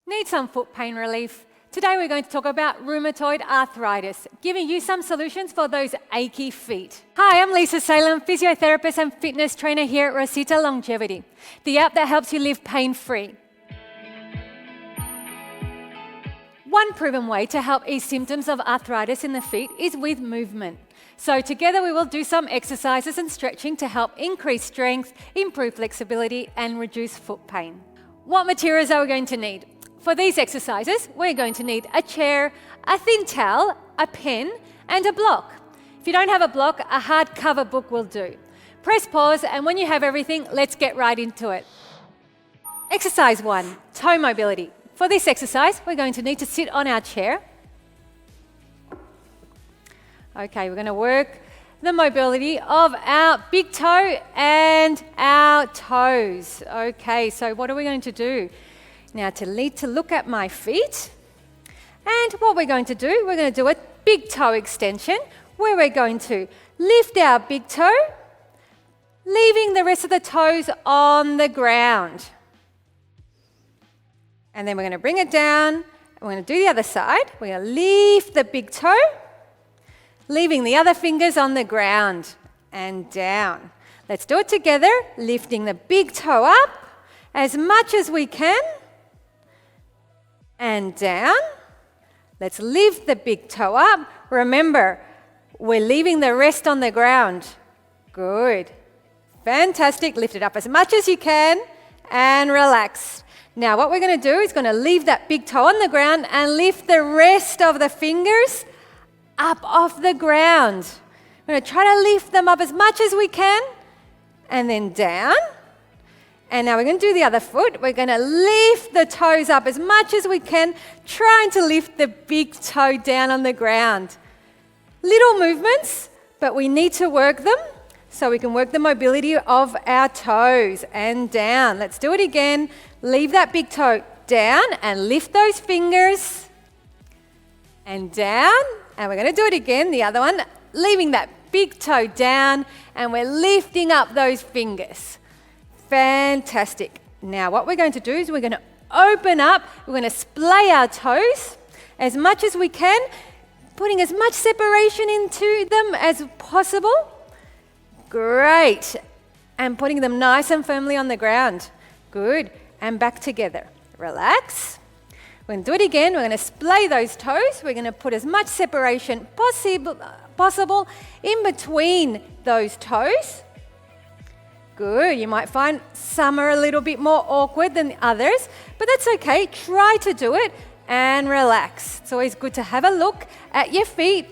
Need some foot pain relief? Today we're going to talk about rheumatoid arthritis, giving you some solutions for those achy feet. Hi, I'm Lisa Salem, physiotherapist and fitness trainer here at Rosita Longevity, the app that helps you live pain-free. One proven way to help ease symptoms of arthritis in the feet is with movement. So together we will do some exercises and stretching to help increase strength, improve flexibility and reduce foot pain. What materials are we going to need? For these exercises, we're going to need a chair, a thin towel, a pen and a block. If you don't have a block, a hardcover book will do. Press pause and when you have everything, let's get right into it. Exercise 1, toe mobility. For this exercise, we're going to need to sit on our chair. Okay, we're going to work the mobility of our big toe and our toes. Okay, so what are we going to do? Now to look at my feet, and what we're going to do, we're going to do a big toe extension where we're going to lift our big toe, leaving the rest of the toes on the ground. And then we're going to bring it down, and we're going to do the other side. We're going to lift the big toe, leaving the other fingers on the ground and down. Let's do it together, lifting the big toe up as much as we can. And down. Let's lift the big toe up. Remember, we're leaving the rest on the ground. Good. Fantastic. Lift it up as much as you can and relax. Now what we're going to do is going to leave that big toe on the ground and lift the rest of the fingers up off the ground. We're going to try to lift them up as much as we can and then down. And now we're going to do the other foot. We're going to lift the toes up as much as we can, trying to lift the big toe down on the ground. Little movements, but we need to work them so we can work the mobility of our toes and down. Let's do it again. Leave that big toe down and lift those fingers and down. And we're going to do it again, the other one, leaving that big toe down and we're lifting up those fingers. Fantastic. Now what we're going to do is we're going to open up, we're going to splay our toes as much as we can, putting as much separation into them as possible. Great. And putting them nice and firmly on the ground. Good. And back together. Relax. We're going to do it again. We're going to splay those toes. We're going to put as much separation possible in between those toes. Good. You might find some are a little bit more awkward than others, but that's okay. Try to do it and relax. It's always good to have a look at your feet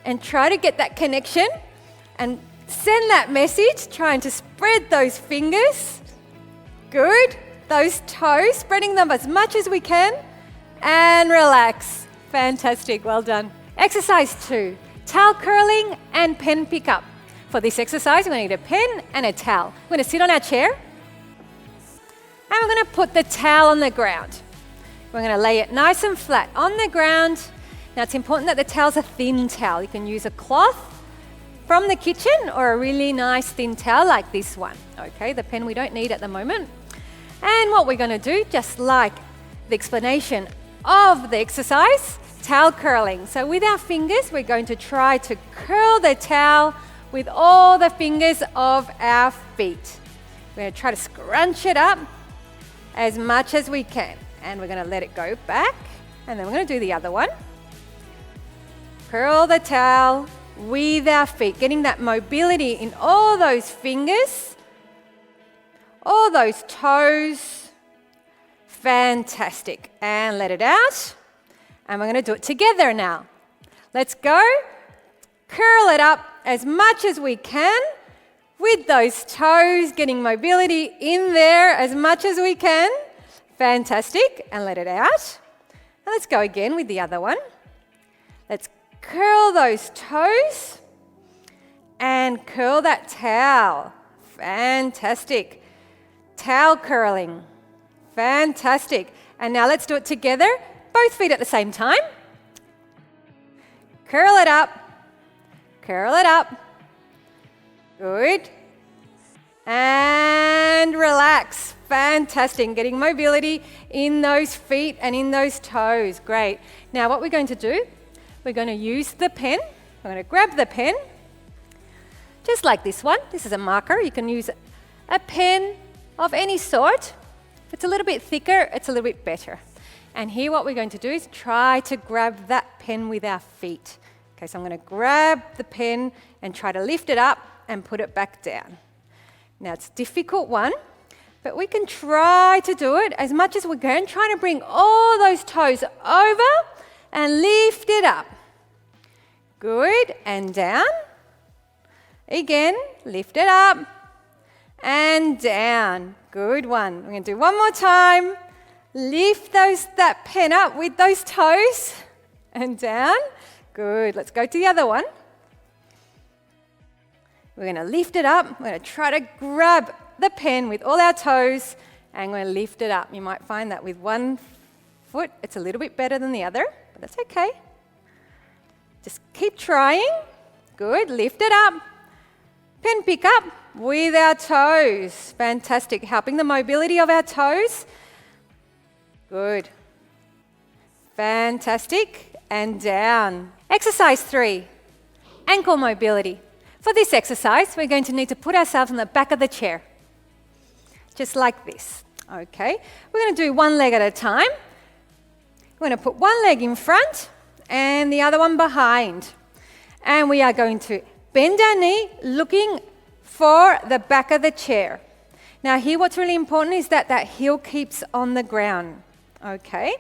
and try to get that connection and send that message, trying to spread those fingers. Good. Those toes, spreading them as much as we can and relax. Fantastic. Well done. Exercise 2, towel curling and pen pickup. For this exercise, we're going to need a pen and a towel. We're going to sit on our chair and we're going to put the towel on the ground. We're going to lay it nice and flat on the ground. Now it's important that the towel's a thin towel. You can use a cloth from the kitchen or a really nice thin towel like this one. Okay, the pen we don't need at the moment. And what we're going to do, just like the explanation of the exercise, towel curling. So with our fingers, we're going to try to curl the towel with all the fingers of our feet. We're going to try to scrunch it up as much as we can. And we're going to let it go back. And then we're going to do the other one. Curl the towel with our feet, getting that mobility in all those fingers, all those toes. Fantastic. And let it out. And we're going to do it together now. Let's go. Curl it up as much as we can with those toes, getting mobility in there as much as we can. Fantastic. And let it out. And let's go again with the other one. Let's curl those toes and curl that towel. Fantastic. Towel curling. Fantastic. And now let's do it together. Both feet at the same time. Curl it up. Curl it up. Good. And relax. Fantastic. Getting mobility in those feet and in those toes. Great. Now what we're going to do, we're going to use the pen. We're going to grab the pen, just like this one. This is a marker. You can use a pen of any sort. If it's a little bit thicker, it's a little bit better. And here what we're going to do is try to grab that pen with our feet. Okay, so I'm going to grab the pen and try to lift it up and put it back down. Now it's a difficult one, but we can try to do it as much as we can, trying to bring all those toes over and lift it up. Good, and down. Again, lift it up and down. Good one. We're going to do one more time. Lift that pen up with those toes and down. Good. Let's go to the other one. We're going to lift it up. We're going to try to grab the pen with all our toes and we're going to lift it up. You might find that with one foot, it's a little bit better than the other, but that's okay. Just keep trying. Good. Lift it up. Pen pick up with our toes. Fantastic. Helping the mobility of our toes. Good. Fantastic. And down. Exercise 3. Ankle mobility. For this exercise, we're going to need to put ourselves on the back of the chair. Just like this. Okay. We're going to do one leg at a time. We're going to put one leg in front and the other one behind. And we are going to bend our knee looking for the back of the chair. Now here what's really important is that that heel keeps on the ground. Okay,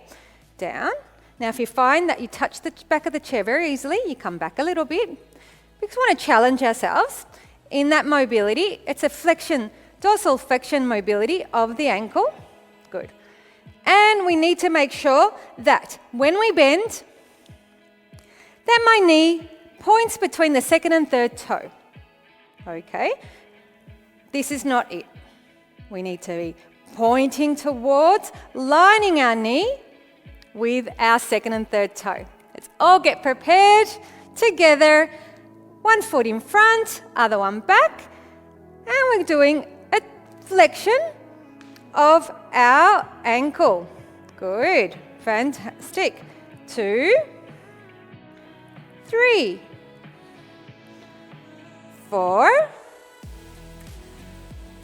down. Now if you find that you touch the back of the chair very easily, you come back a little bit. We just want to challenge ourselves in that mobility. It's a flexion, dorsal flexion mobility of the ankle. Good. And we need to make sure that when we bend, that my knee points between the second and third toe. Okay? This is not it. We need to be pointing towards, lining our knee with our second and third toe. Let's all get prepared together. One foot in front, other one back. And we're doing a flexion of our ankle. Good. Fantastic. 2, 3, 4,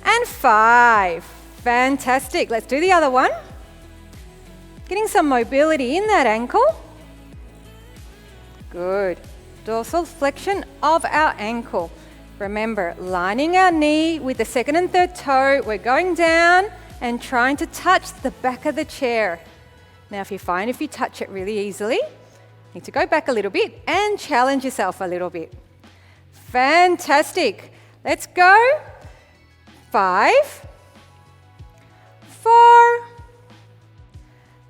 and 5. Fantastic. Let's do the other one. Getting some mobility in that ankle. Good. Dorsal flexion of our ankle. Remember, lining our knee with the second and third toe. We're going down and trying to touch the back of the chair. Now, if you touch it really easily, you need to go back a little bit and challenge yourself a little bit. Fantastic. Let's go. 5, 4,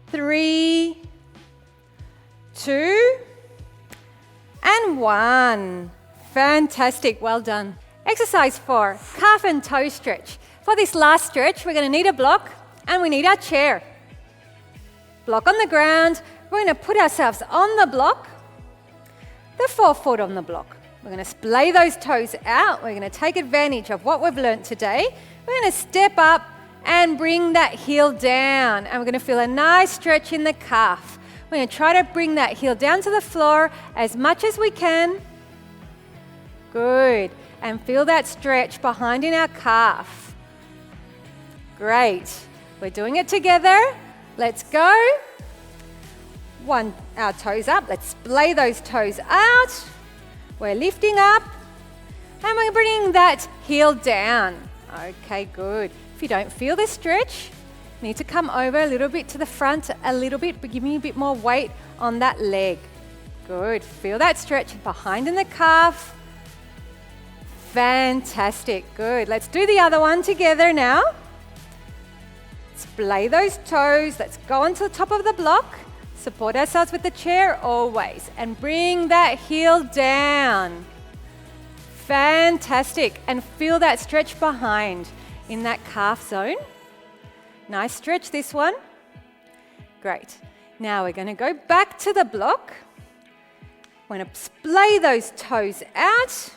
3, 2, and 1. Fantastic. Well done. Exercise 4, calf and toe stretch. For this last stretch, we're going to need a block and we need our chair. Block on the ground. We're going to put ourselves on the block, the forefoot on the block. We're going to splay those toes out. We're going to take advantage of what we've learnt today. We're going to step up and bring that heel down. And we're going to feel a nice stretch in the calf. We're going to try to bring that heel down to the floor as much as we can. Good. And feel that stretch behind in our calf. Great. We're doing it together. Let's go. Our toes up. Let's splay those toes out. We're lifting up. And we're bringing that heel down. Okay, good. If you don't feel this stretch, you need to come over a little bit to the front, a little bit, but give me a bit more weight on that leg. Good. Feel that stretch behind in the calf. Fantastic. Good. Let's do the other one together now. Splay those toes. Let's go onto the top of the block. Support ourselves with the chair always. And bring that heel down. Fantastic. And feel that stretch behind in that calf zone. Nice stretch, this one. Great. Now we're going to go back to the block. We're going to splay those toes out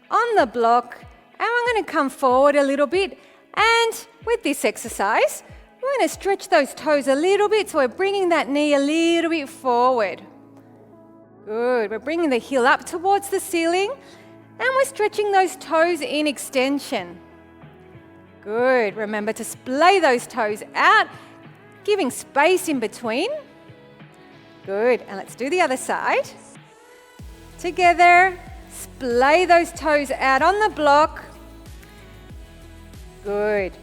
on the block And we're going to come forward a little bit. And with this exercise, we're going to stretch those toes a little bit. So we're bringing that knee a little bit forward. Good. We're bringing the heel up towards the ceiling. And we're stretching those toes in extension. Good. Remember to splay those toes out, giving space in between. Good. And let's do the other side. Together. Splay those toes out on the block. Good.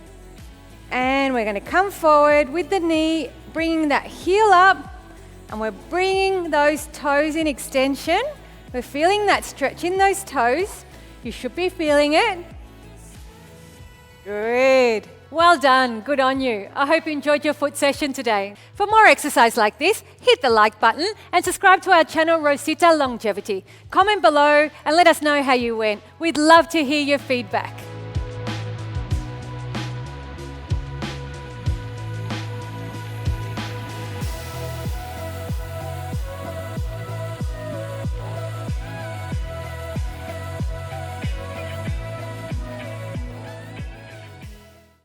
And we're going to come forward with the knee, bringing that heel up, and we're bringing those toes in extension. We're feeling that stretch in those toes. You should be feeling it. Good. Well done. Good on you. I hope you enjoyed your foot session today. For more exercise like this, hit the like button and subscribe to our channel, Rosita Longevity. Comment below and let us know how you went. We'd love to hear your feedback.